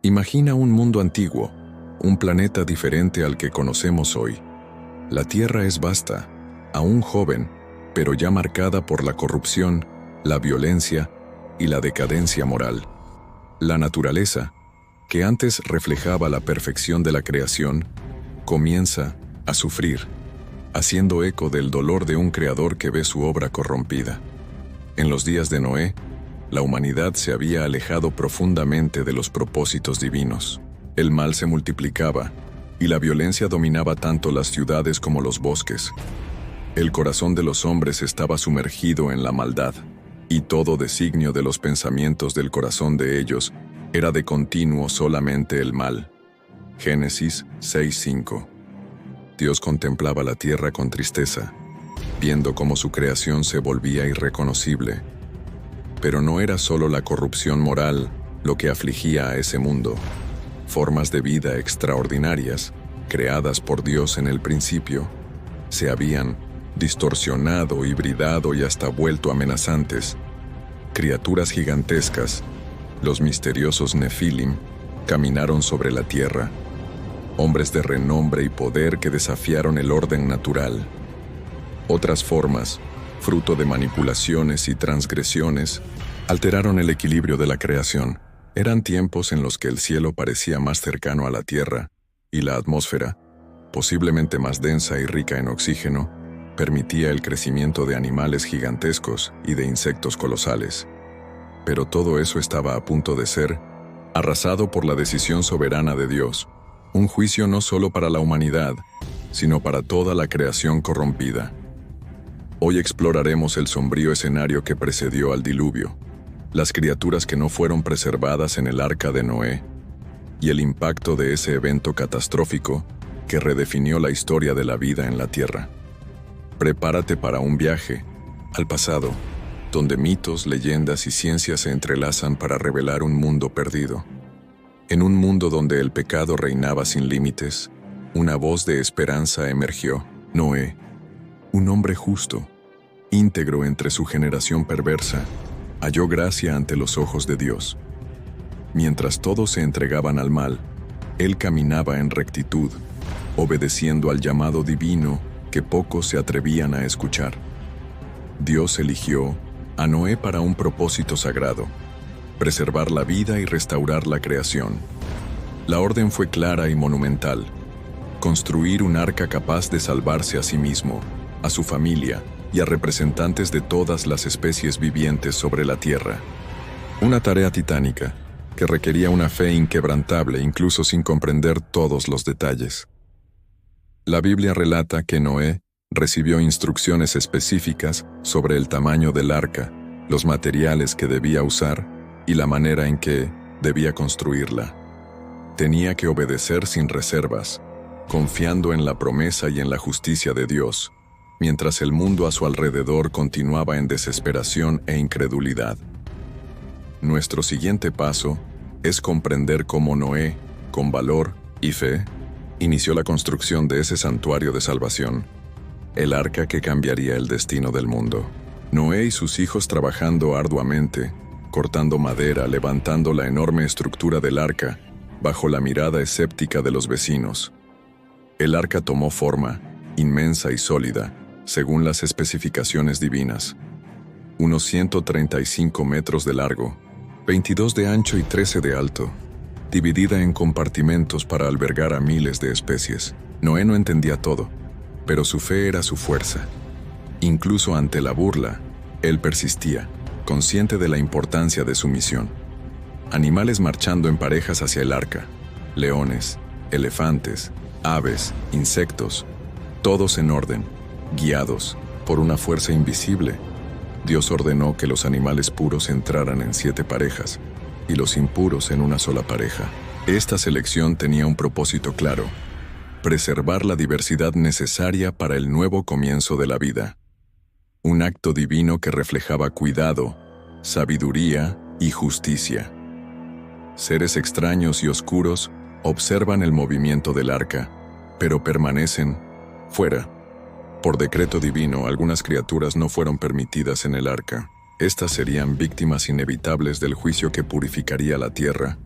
Imagina un mundo antiguo, un planeta diferente al que conocemos hoy. La Tierra es vasta, aún joven, pero ya marcada por la corrupción, la violencia y la decadencia moral. La naturaleza, que antes reflejaba la perfección de la creación, comienza a sufrir, haciendo eco del dolor de un creador que ve su obra corrompida. En los días de Noé, la humanidad se había alejado profundamente de los propósitos divinos. El mal se multiplicaba, y la violencia dominaba tanto las ciudades como los bosques. El corazón de los hombres estaba sumergido en la maldad, y todo designio de los pensamientos del corazón de ellos era de continuo solamente el mal. Génesis 6:5. Dios contemplaba la tierra con tristeza, viendo cómo su creación se volvía irreconocible. Pero no era solo la corrupción moral lo que afligía a ese mundo. Formas de vida extraordinarias, creadas por Dios en el principio, se habían distorsionado, hibridado y hasta vuelto amenazantes. Criaturas gigantescas, los misteriosos Nefilim, caminaron sobre la tierra. Hombres de renombre y poder que desafiaron el orden natural. Otras formas, fruto de manipulaciones y transgresiones, alteraron el equilibrio de la creación. Eran tiempos en los que el cielo parecía más cercano a la tierra y la atmósfera, posiblemente más densa y rica en oxígeno, permitía el crecimiento de animales gigantescos y de insectos colosales. Pero todo eso estaba a punto de ser arrasado por la decisión soberana de Dios, un juicio no solo para la humanidad, sino para toda la creación corrompida. Hoy exploraremos el sombrío escenario que precedió al diluvio, las criaturas que no fueron preservadas en el arca de Noé, y el impacto de ese evento catastrófico que redefinió la historia de la vida en la Tierra. Prepárate para un viaje al pasado, donde mitos, leyendas y ciencias se entrelazan para revelar un mundo perdido. En un mundo donde el pecado reinaba sin límites, una voz de esperanza emergió. Noé, un hombre justo, íntegro entre su generación perversa, halló gracia ante los ojos de Dios. Mientras todos se entregaban al mal, él caminaba en rectitud, obedeciendo al llamado divino que pocos se atrevían a escuchar. Dios eligió a Noé para un propósito sagrado: preservar la vida y restaurar la creación. La orden fue clara y monumental: construir un arca capaz de salvarse a sí mismo, a su familia y a representantes de todas las especies vivientes sobre la tierra. Una tarea titánica que requería una fe inquebrantable incluso sin comprender todos los detalles. La Biblia relata que Noé recibió instrucciones específicas sobre el tamaño del arca, los materiales que debía usar y la manera en que debía construirla. Tenía que obedecer sin reservas, confiando en la promesa y en la justicia de Dios, mientras el mundo a su alrededor continuaba en desesperación e incredulidad. Nuestro siguiente paso es comprender cómo Noé, con valor y fe, inició la construcción de ese santuario de salvación, el arca que cambiaría el destino del mundo. Noé y sus hijos trabajando arduamente, cortando madera, levantando la enorme estructura del arca, bajo la mirada escéptica de los vecinos. El arca tomó forma, inmensa y sólida, según las especificaciones divinas. Unos 135 metros de largo, 22 de ancho y 13 de alto, dividida en compartimentos para albergar a miles de especies. Noé no entendía todo, pero su fe era su fuerza. Incluso ante la burla, él persistía, consciente de la importancia de su misión. Animales marchando en parejas hacia el arca, leones, elefantes, aves, insectos, todos en orden, guiados por una fuerza invisible. Dios ordenó que los animales puros entraran en 7 parejas y los impuros en una sola pareja. Esta selección tenía un propósito claro: preservar la diversidad necesaria para el nuevo comienzo de la vida. Un acto divino que reflejaba cuidado, sabiduría y justicia. Seres extraños y oscuros observan el movimiento del arca, pero permanecen fuera. Por decreto divino, algunas criaturas no fueron permitidas en el arca. Estas serían víctimas inevitables del juicio que purificaría la tierra.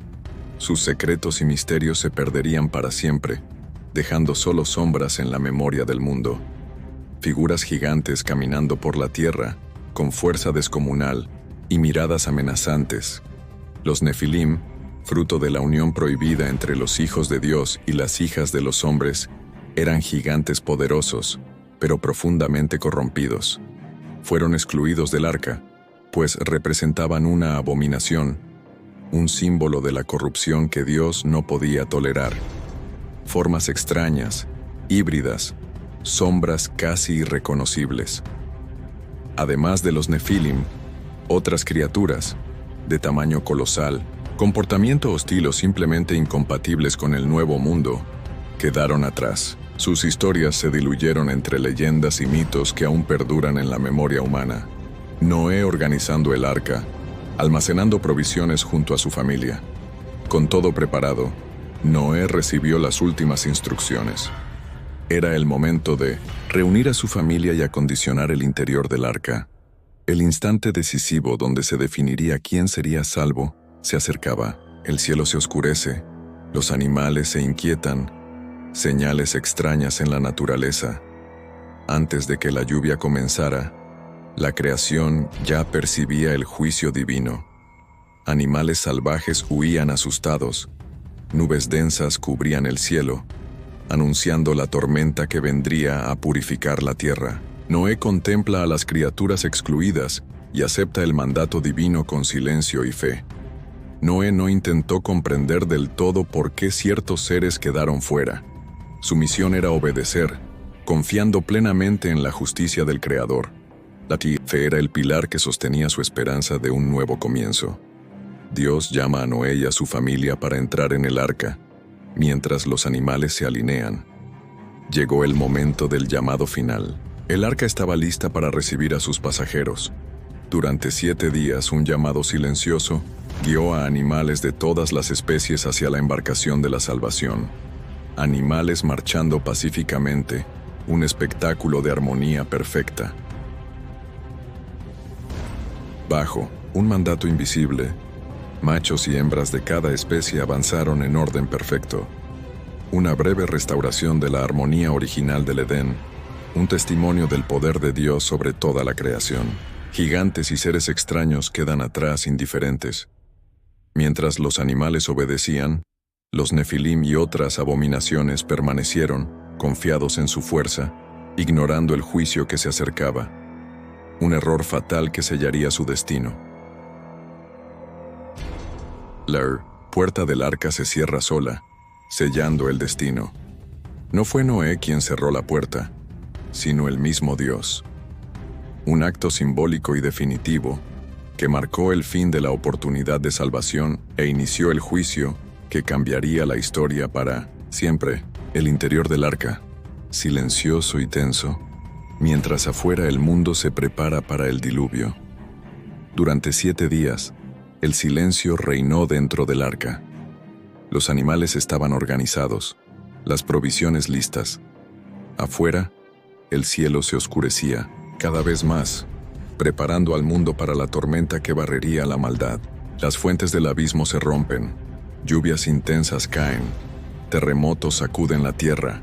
Sus secretos y misterios se perderían para siempre, dejando solo sombras en la memoria del mundo. Figuras gigantes caminando por la tierra, con fuerza descomunal y miradas amenazantes. Los Nefilim, fruto de la unión prohibida entre los hijos de Dios y las hijas de los hombres, eran gigantes poderosos, pero profundamente corrompidos. Fueron excluidos del arca, pues representaban una abominación, un símbolo de la corrupción que Dios no podía tolerar. Formas extrañas, híbridas, sombras casi irreconocibles. Además de los Nefilim, otras criaturas, de tamaño colosal, comportamiento hostil o simplemente incompatibles con el nuevo mundo, quedaron atrás. Sus historias se diluyeron entre leyendas y mitos que aún perduran en la memoria humana. Noé organizando el arca, almacenando provisiones junto a su familia. Con todo preparado, Noé recibió las últimas instrucciones. Era el momento de reunir a su familia y acondicionar el interior del arca. El instante decisivo donde se definiría quién sería salvo se acercaba. El cielo se oscurece, los animales se inquietan, señales extrañas en la naturaleza. Antes de que la lluvia comenzara, la creación ya percibía el juicio divino. Animales salvajes huían asustados, nubes densas cubrían el cielo, anunciando la tormenta que vendría a purificar la tierra. Noé contempla a las criaturas excluidas y acepta el mandato divino con silencio y fe. Noé no intentó comprender del todo por qué ciertos seres quedaron fuera. Su misión era obedecer, confiando plenamente en la justicia del Creador. La fe era el pilar que sostenía su esperanza de un nuevo comienzo. Dios llama a Noé y a su familia para entrar en el arca, mientras los animales se alinean. Llegó el momento del llamado final. El arca estaba lista para recibir a sus pasajeros. Durante 7 días, un llamado silencioso guió a animales de todas las especies hacia la embarcación de la salvación. Animales marchando pacíficamente, un espectáculo de armonía perfecta. Bajo un mandato invisible, machos y hembras de cada especie avanzaron en orden perfecto. Una breve restauración de la armonía original del Edén, un testimonio del poder de Dios sobre toda la creación. Gigantes y seres extraños quedan atrás indiferentes. Mientras los animales obedecían, los Nefilim y otras abominaciones permanecieron, confiados en su fuerza, ignorando el juicio que se acercaba. Un error fatal que sellaría su destino. La puerta del arca se cierra sola, sellando el destino. No fue Noé quien cerró la puerta, sino el mismo Dios. Un acto simbólico y definitivo que marcó el fin de la oportunidad de salvación e inició el juicio que cambiaría la historia para siempre. El interior del arca, silencioso y tenso, mientras afuera el mundo se prepara para el diluvio. Durante 7 días, el silencio reinó dentro del arca. Los animales estaban organizados, las provisiones listas. Afuera, el cielo se oscurecía cada vez más, preparando al mundo para la tormenta que barrería la maldad. Las fuentes del abismo se rompen, lluvias intensas caen, terremotos sacuden la tierra.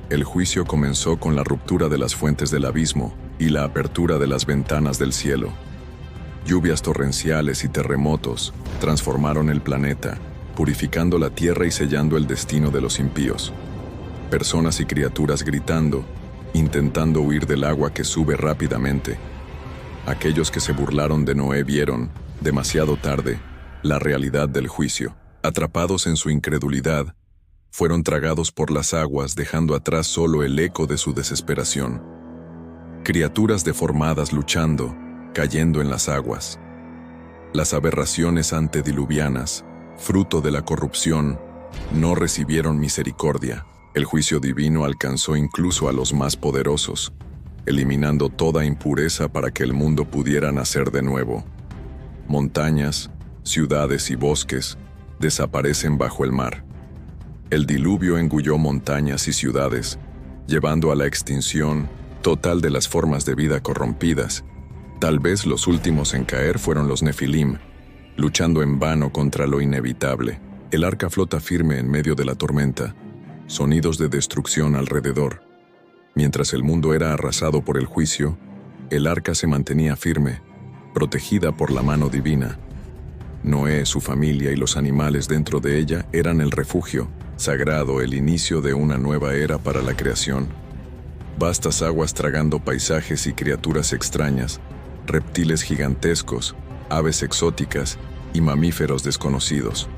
El juicio comenzó con la ruptura de las fuentes del abismo y la apertura de las ventanas del cielo. Lluvias torrenciales y terremotos transformaron el planeta, purificando la tierra y sellando el destino de los impíos. Personas y criaturas gritando, intentando huir del agua que sube rápidamente. Aquellos que se burlaron de Noé vieron, demasiado tarde, la realidad del juicio. Atrapados en su incredulidad, fueron tragados por las aguas, dejando atrás solo el eco de su desesperación. Criaturas deformadas luchando, cayendo en las aguas. Las aberraciones antediluvianas, fruto de la corrupción, no recibieron misericordia. El juicio divino alcanzó incluso a los más poderosos, eliminando toda impureza para que el mundo pudiera nacer de nuevo. Montañas, ciudades y bosques desaparecen bajo el mar. El diluvio engulló montañas y ciudades, llevando a la extinción total de las formas de vida corrompidas. Tal vez los últimos en caer fueron los Nefilim, luchando en vano contra lo inevitable. El arca flota firme en medio de la tormenta, sonidos de destrucción alrededor. Mientras el mundo era arrasado por el juicio, el arca se mantenía firme, protegida por la mano divina. Noé, su familia y los animales dentro de ella eran el refugio sagrado, el inicio de una nueva era para la creación. Vastas aguas tragando paisajes y criaturas extrañas, reptiles gigantescos, aves exóticas y mamíferos desconocidos.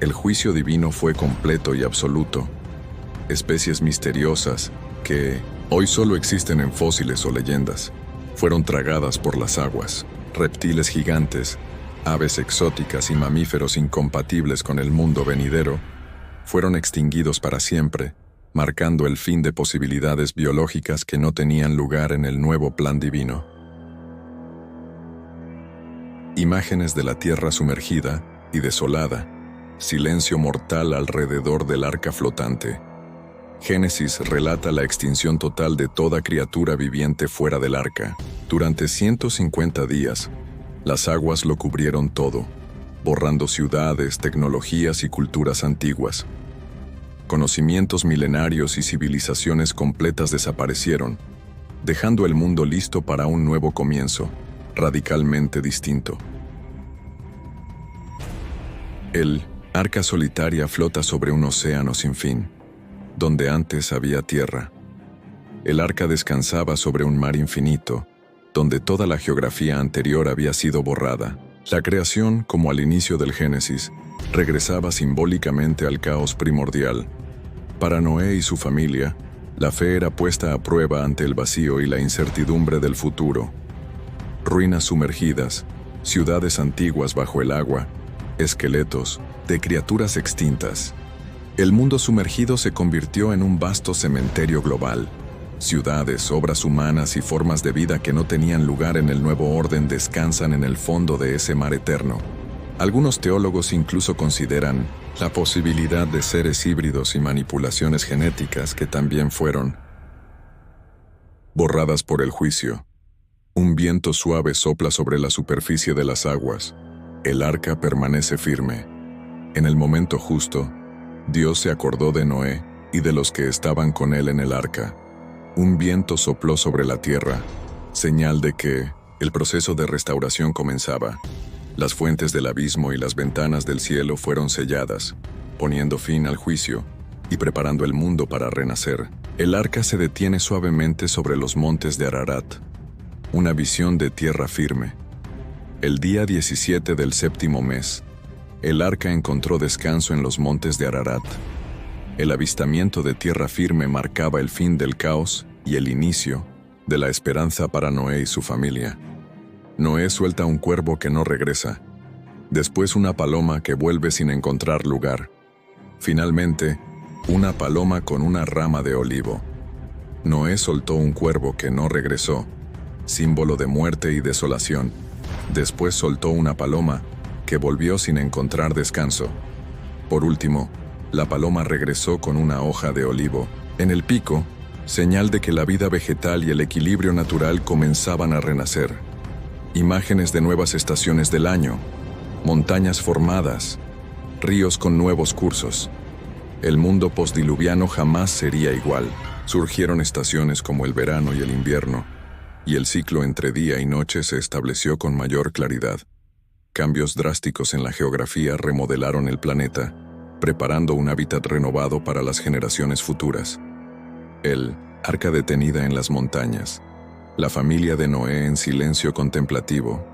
El juicio divino fue completo y absoluto. Especies misteriosas que hoy solo existen en fósiles o leyendas, fueron tragadas por las aguas. Reptiles gigantes, aves exóticas y mamíferos incompatibles con el mundo venidero, fueron extinguidos para siempre, marcando el fin de posibilidades biológicas que no tenían lugar en el nuevo plan divino. Imágenes de la tierra sumergida y desolada, silencio mortal alrededor del arca flotante. Génesis relata la extinción total de toda criatura viviente fuera del arca. Durante 150 días, las aguas lo cubrieron todo, borrando ciudades, tecnologías y culturas antiguas. Conocimientos milenarios y civilizaciones completas desaparecieron, dejando el mundo listo para un nuevo comienzo, radicalmente distinto. El arca solitaria flota sobre un océano sin fin, donde antes había tierra. El arca descansaba sobre un mar infinito, donde toda la geografía anterior había sido borrada. La creación, como al inicio del Génesis, regresaba simbólicamente al caos primordial. Para Noé y su familia, la fe era puesta a prueba ante el vacío y la incertidumbre del futuro. Ruinas sumergidas, ciudades antiguas bajo el agua, esqueletos de criaturas extintas. El mundo sumergido se convirtió en un vasto cementerio global. Ciudades, obras humanas y formas de vida que no tenían lugar en el nuevo orden descansan en el fondo de ese mar eterno. Algunos teólogos incluso consideran la posibilidad de seres híbridos y manipulaciones genéticas que también fueron borradas por el juicio. Un viento suave sopla sobre la superficie de las aguas. El arca permanece firme. En el momento justo, Dios se acordó de Noé y de los que estaban con él en el arca. Un viento sopló sobre la tierra, señal de que el proceso de restauración comenzaba. Las fuentes del abismo y las ventanas del cielo fueron selladas, poniendo fin al juicio y preparando el mundo para renacer. El arca se detiene suavemente sobre los montes de Ararat, una visión de tierra firme. El día 17 del séptimo mes, el arca encontró descanso en los montes de Ararat. El avistamiento de tierra firme marcaba el fin del caos y el inicio de la esperanza para Noé y su familia. Noé suelta un cuervo que no regresa, después una paloma que vuelve sin encontrar lugar. Finalmente, una paloma con una rama de olivo. Noé soltó un cuervo que no regresó, símbolo de muerte y desolación. Después soltó una paloma que volvió sin encontrar descanso. Por último, la paloma regresó con una hoja de olivo en el pico, señal de que la vida vegetal y el equilibrio natural comenzaban a renacer. Imágenes de nuevas estaciones del año, montañas formadas, ríos con nuevos cursos. El mundo postdiluviano jamás sería igual. Surgieron estaciones como el verano y el invierno, y el ciclo entre día y noche se estableció con mayor claridad. Cambios drásticos en la geografía remodelaron el planeta, preparando un hábitat renovado para las generaciones futuras. El arca detenida en las montañas. La familia de Noé en silencio contemplativo.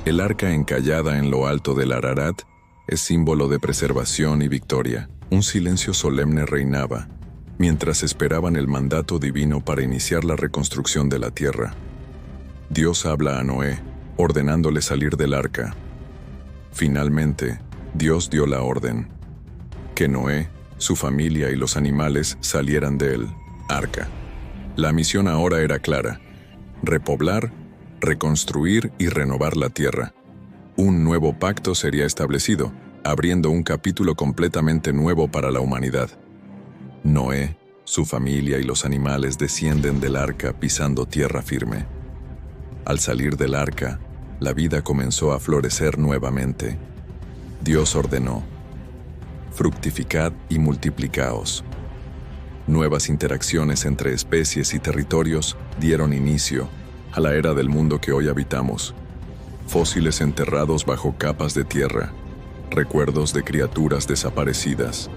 El arca encallada en lo alto del Ararat es símbolo de preservación y victoria. Un silencio solemne reinaba, mientras esperaban el mandato divino para iniciar la reconstrucción de la tierra. Dios habla a Noé, ordenándole salir del arca. Finalmente, Dios dio la orden: que Noé, su familia y los animales salieran del arca. La misión ahora era clara: repoblar, reconstruir y renovar la tierra. Un nuevo pacto sería establecido, abriendo un capítulo completamente nuevo para la humanidad. Noé, su familia y los animales descienden del arca pisando tierra firme. Al salir del arca, la vida comenzó a florecer nuevamente. Dios ordenó: fructificad y multiplicaos. Nuevas interacciones entre especies y territorios dieron inicio a la era del mundo que hoy habitamos. Fósiles enterrados bajo capas de tierra, recuerdos de criaturas desaparecidas.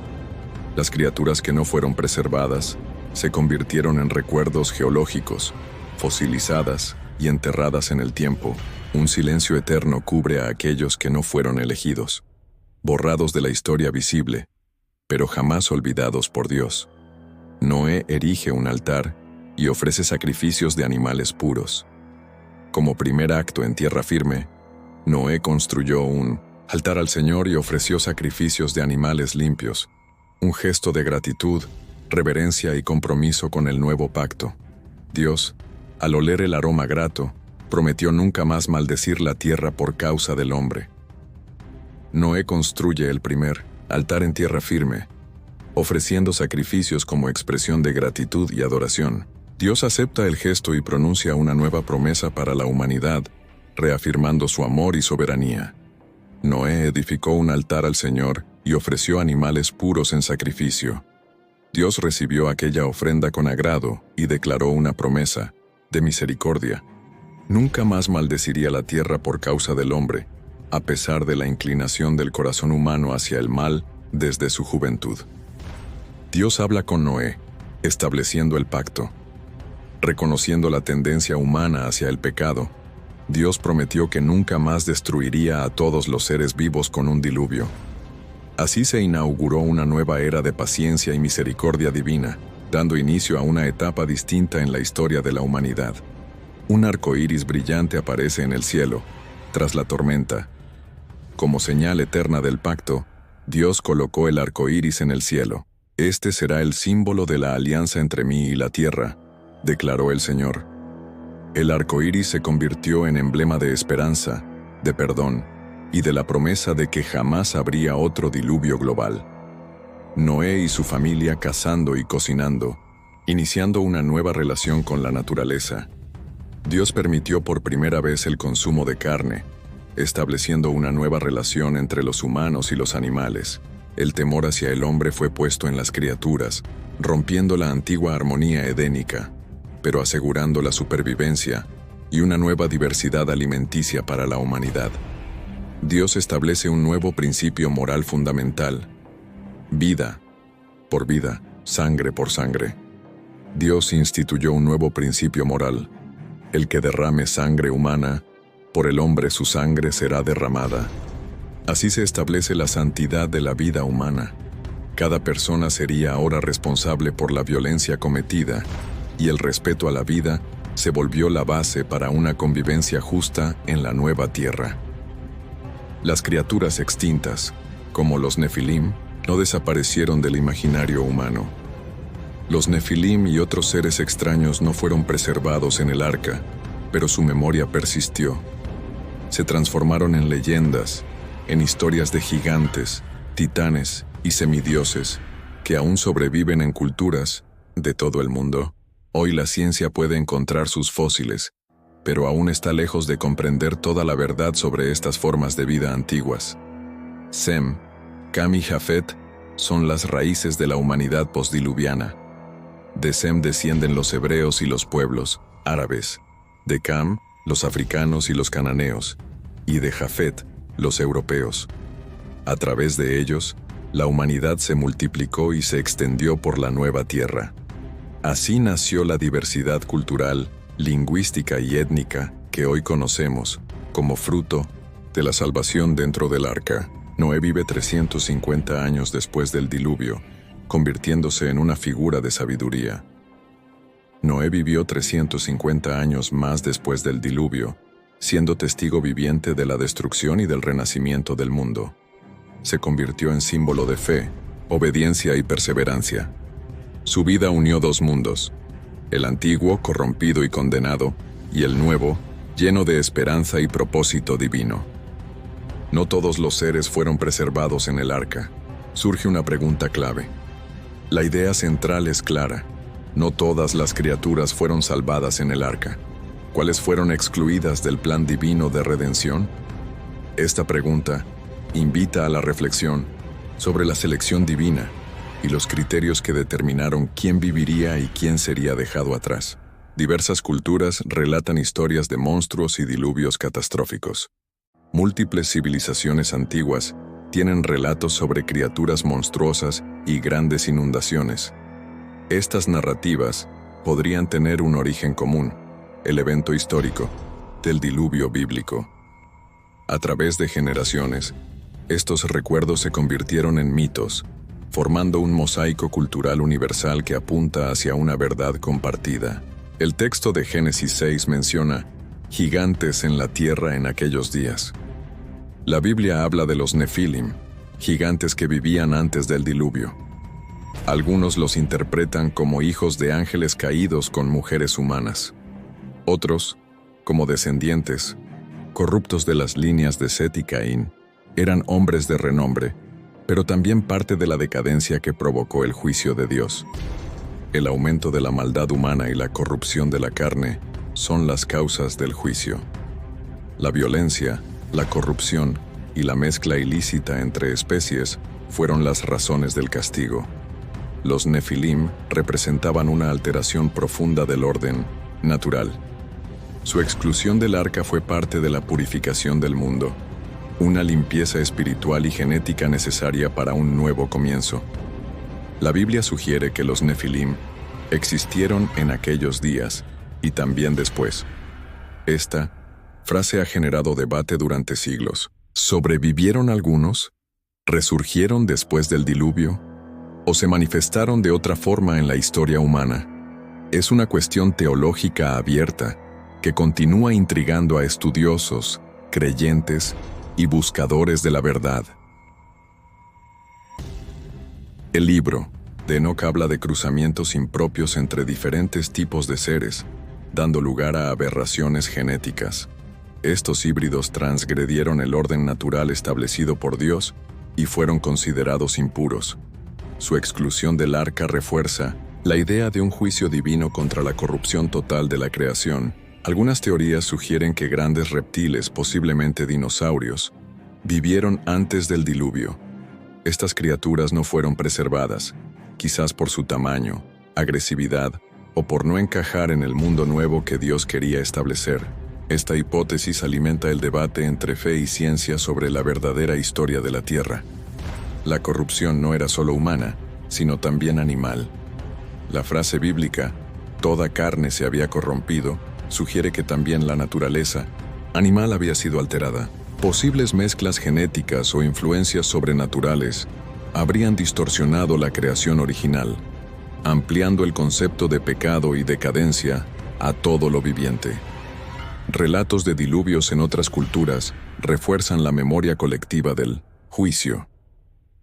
Las criaturas que no fueron preservadas se convirtieron en recuerdos geológicos, fosilizadas y enterradas en el tiempo. Un silencio eterno cubre a aquellos que no fueron elegidos, borrados de la historia visible, pero jamás olvidados por Dios. Noé erige un altar y ofrece sacrificios de animales puros. Como primer acto en tierra firme, Noé construyó un altar al Señor y ofreció sacrificios de animales limpios, un gesto de gratitud, reverencia y compromiso con el nuevo pacto. Dios, al oler el aroma grato, prometió nunca más maldecir la tierra por causa del hombre. Noé construye el primer altar en tierra firme, ofreciendo sacrificios como expresión de gratitud y adoración. Dios acepta el gesto y pronuncia una nueva promesa para la humanidad, reafirmando su amor y soberanía. Noé edificó un altar al Señor y ofreció animales puros en sacrificio. Dios recibió aquella ofrenda con agrado y declaró una promesa de misericordia. Nunca más maldeciría la tierra por causa del hombre, a pesar de la inclinación del corazón humano hacia el mal desde su juventud. Dios habla con Noé, estableciendo el pacto. Reconociendo la tendencia humana hacia el pecado, Dios prometió que nunca más destruiría a todos los seres vivos con un diluvio. Así se inauguró una nueva era de paciencia y misericordia divina, dando inicio a una etapa distinta en la historia de la humanidad. Un arco iris brillante aparece en el cielo, tras la tormenta. Como señal eterna del pacto, Dios colocó el arco iris en el cielo. Este será el símbolo de la alianza entre mí y la tierra, declaró el Señor. El arco iris se convirtió en emblema de esperanza, de perdón y de la promesa de que jamás habría otro diluvio global. Noé y su familia cazando y cocinando, iniciando una nueva relación con la naturaleza. Dios permitió por primera vez el consumo de carne, estableciendo una nueva relación entre los humanos y los animales. El temor hacia el hombre fue puesto en las criaturas, rompiendo la antigua armonía edénica, pero asegurando la supervivencia y una nueva diversidad alimenticia para la humanidad. Dios establece un nuevo principio moral fundamental: vida por vida, sangre por sangre. Dios instituyó un nuevo principio moral: el que derrame sangre humana, por el hombre su sangre será derramada. Así se establece la santidad de la vida humana. Cada persona sería ahora responsable por la violencia cometida, y el respeto a la vida se volvió la base para una convivencia justa en la nueva tierra. Las criaturas extintas, como los Nefilim, no desaparecieron del imaginario humano. Los Nefilim y otros seres extraños no fueron preservados en el arca, pero su memoria persistió. Se transformaron en leyendas, en historias de gigantes, titanes y semidioses que aún sobreviven en culturas de todo el mundo. Hoy la ciencia puede encontrar sus fósiles, pero aún está lejos de comprender toda la verdad sobre estas formas de vida antiguas. Sem, Cam y Jafet son las raíces de la humanidad postdiluviana. De Sem descienden los hebreos y los pueblos árabes, de Cam, los africanos y los cananeos, y de Jafet, los europeos. A través de ellos, la humanidad se multiplicó y se extendió por la nueva tierra. Así nació la diversidad cultural, lingüística y étnica que hoy conocemos como fruto de la salvación dentro del arca. Noé vive 350 años después del diluvio, convirtiéndose en una figura de sabiduría. Noé vivió 350 años más después del diluvio, siendo testigo viviente de la destrucción y del renacimiento del mundo. Se convirtió en símbolo de fe, obediencia y perseverancia. Su vida unió dos mundos: el antiguo, corrompido y condenado, y el nuevo, lleno de esperanza y propósito divino. No todos los seres fueron preservados en el arca. Surge una pregunta clave. La idea central es clara: no todas las criaturas fueron salvadas en el arca. ¿Cuáles fueron excluidas del plan divino de redención? Esta pregunta invita a la reflexión, sobre la selección divina y los criterios que determinaron quién viviría y quién sería dejado atrás. Diversas culturas relatan historias de monstruos y diluvios catastróficos. Múltiples civilizaciones antiguas tienen relatos sobre criaturas monstruosas y grandes inundaciones. Estas narrativas podrían tener un origen común, el evento histórico del diluvio bíblico. A través de generaciones, estos recuerdos se convirtieron en mitos, formando un mosaico cultural universal que apunta hacia una verdad compartida. El texto de Génesis 6 menciona gigantes en la tierra en aquellos días. La Biblia habla de los Nefilim, gigantes que vivían antes del diluvio. Algunos los interpretan como hijos de ángeles caídos con mujeres humanas. Otros, como descendientes, corruptos de las líneas de Set y Caín, eran hombres de renombre, pero también parte de la decadencia que provocó el juicio de Dios. El aumento de la maldad humana y la corrupción de la carne son las causas del juicio. La violencia, la corrupción y la mezcla ilícita entre especies fueron las razones del castigo. Los Nefilim representaban una alteración profunda del orden natural. Su exclusión del arca fue parte de la purificación del mundo, una limpieza espiritual y genética necesaria para un nuevo comienzo. La Biblia sugiere que los Nefilim existieron en aquellos días y también después. Esta frase ha generado debate durante siglos. ¿Sobrevivieron algunos? ¿Resurgieron después del diluvio? ¿O se manifestaron de otra forma en la historia humana? Es una cuestión teológica abierta que continúa intrigando a estudiosos, creyentes y buscadores de la verdad. El libro de Enoc habla de cruzamientos impropios entre diferentes tipos de seres, dando lugar a aberraciones genéticas. Estos híbridos transgredieron el orden natural establecido por Dios y fueron considerados impuros. Su exclusión del arca refuerza la idea de un juicio divino contra la corrupción total de la creación. Algunas teorías sugieren que grandes reptiles, posiblemente dinosaurios, vivieron antes del diluvio. Estas criaturas no fueron preservadas, quizás por su tamaño, agresividad o por no encajar en el mundo nuevo que Dios quería establecer. Esta hipótesis alimenta el debate entre fe y ciencia sobre la verdadera historia de la Tierra. La corrupción no era solo humana, sino también animal. La frase bíblica, "toda carne se había corrompido", sugiere que también la naturaleza animal había sido alterada. Posibles mezclas genéticas o influencias sobrenaturales habrían distorsionado la creación original, ampliando el concepto de pecado y decadencia a todo lo viviente. Relatos de diluvios en otras culturas refuerzan la memoria colectiva del juicio.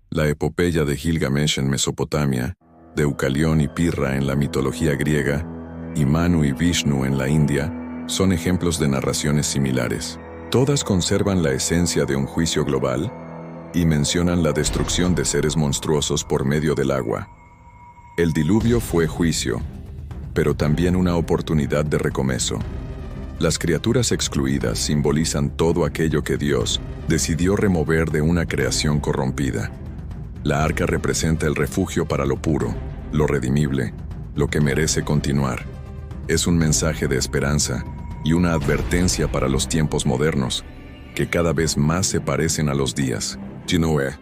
La epopeya de Gilgamesh en Mesopotamia, Deucalión y Pirra en la mitología griega, y Manu y Vishnu en la India, son ejemplos de narraciones similares. Todas conservan la esencia de un juicio global y mencionan la destrucción de seres monstruosos por medio del agua. El diluvio fue juicio, pero también una oportunidad de recomezo. Las criaturas excluidas simbolizan todo aquello que Dios decidió remover de una creación corrompida. La arca representa el refugio para lo puro, lo redimible, lo que merece continuar. Es un mensaje de esperanza y una advertencia para los tiempos modernos, que cada vez más se parecen a los días de Noé.